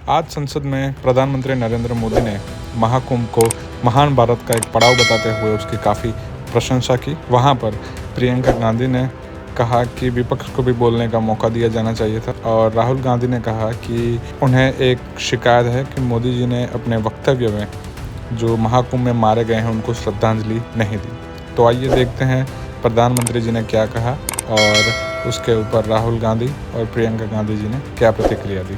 आज संसद में प्रधानमंत्री नरेंद्र मोदी ने महाकुंभ को महान भारत का एक पड़ाव बताते हुए उसकी काफ़ी प्रशंसा की। वहाँ पर प्रियंका गांधी ने कहा कि विपक्ष को भी बोलने का मौका दिया जाना चाहिए था और राहुल गांधी ने कहा कि उन्हें एक शिकायत है कि मोदी जी ने अपने वक्तव्य में जो महाकुंभ में मारे गए हैं उनको श्रद्धांजलि नहीं दी। तो आइए देखते हैं प्रधानमंत्री जी ने क्या कहा और उसके ऊपर राहुल गांधी और प्रियंका गांधी जी ने क्या प्रतिक्रिया दी।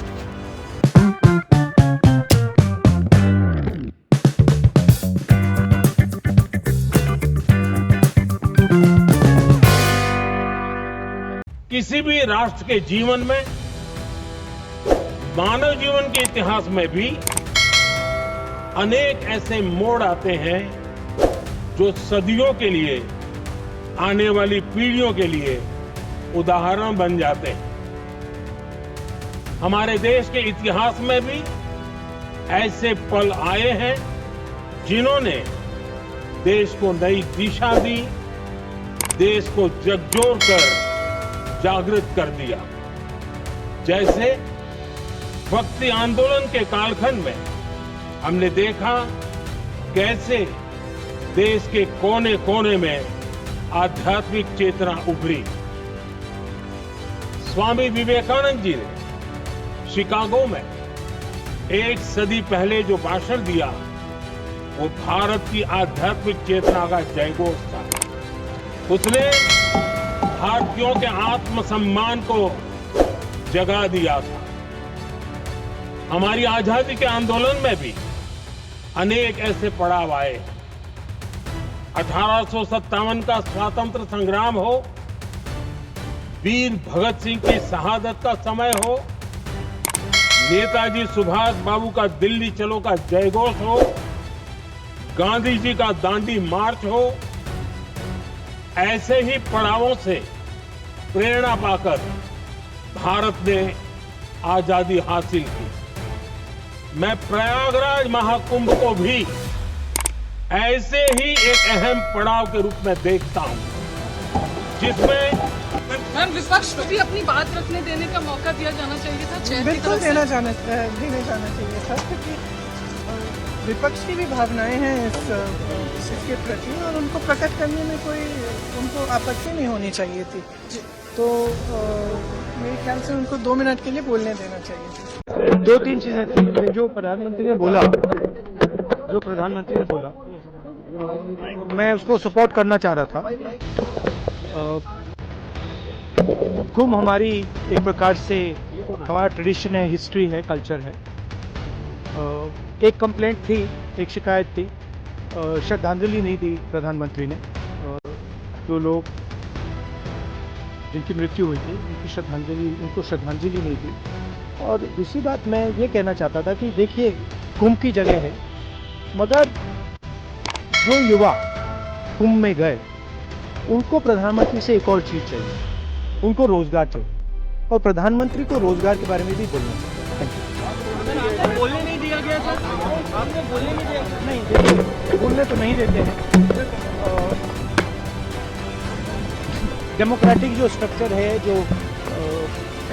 किसी भी राष्ट्र के जीवन में, मानव जीवन के इतिहास में भी अनेक ऐसे मोड़ आते हैं जो सदियों के लिए, आने वाली पीढ़ियों के लिए उदाहरण बन जाते हैं। हमारे देश के इतिहास में भी ऐसे पल आए हैं जिन्होंने देश को नई दिशा दी, देश को झकझोर कर जागृत कर दिया। जैसे भक्ति आंदोलन के कालखंड में हमने देखा कैसे देश के कोने कोने में आध्यात्मिक चेतना उभरी। स्वामी विवेकानंद जी ने शिकागो में एक सदी पहले जो भाषण दिया वो भारत की आध्यात्मिक चेतना का जयघोष था। उसने भारतीयों के आत्मसम्मान को जगा दिया था। हमारी आजादी के आंदोलन में भी अनेक ऐसे पड़ाव आए। 1857 का स्वतंत्र संग्राम हो, वीर भगत सिंह की शहादत का समय हो, नेताजी सुभाष बाबू का दिल्ली चलो का जयघोष हो, गांधी जी का दांडी मार्च हो, ऐसे ही पड़ावों से प्रेरणा पाकर भारत ने आजादी हासिल की। मैं प्रयागराज महाकुंभ को भी ऐसे ही एक अहम पड़ाव के रूप में देखता हूं, जिसमें विपक्ष को भी अपनी बात रखने देने का मौका दिया जाना चाहिए था। बिल्कुल देने जाना चाहिए था, क्योंकि विपक्ष की भी भावनाएं हैं इसके प्रति और उनको प्रकट करने में कोई उनको आपत्ति नहीं होनी चाहिए थी। तो मेरे ख्याल से उनको 2 मिनट के लिए बोलने देना चाहिए था। 2-3 चीजें थी जो प्रधानमंत्री ने बोला, मैं उसको सपोर्ट करना चाह रहा था। कुंभ हमारी एक प्रकार से हमारा ट्रेडिशन है, हिस्ट्री है, कल्चर है। एक कंप्लेंट थी, एक शिकायत थी, श्रद्धांजलि नहीं दी प्रधानमंत्री ने। जो लोग जिनकी मृत्यु हुई थी उनको श्रद्धांजलि नहीं दी। और दूसरी बात मैं ये कहना चाहता था कि देखिए, कुंभ की जगह है, मगर जो युवा कुंभ में गए उनको प्रधानमंत्री से एक और चीज चाहिए, उनको रोजगार चाहिए, और प्रधानमंत्री को रोजगार के बारे में भी बोलना चाहिए। बोलने नहीं दिया गया था, आपने बोलने नहीं दिया? नहीं, देखिए, बोलने तो नहीं देते हैं। डेमोक्रेटिक जो स्ट्रक्चर है, जो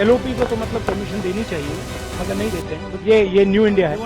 एलओपी को तो मतलब परमिशन देनी चाहिए, मगर नहीं देते हैं। ये न्यू इंडिया है।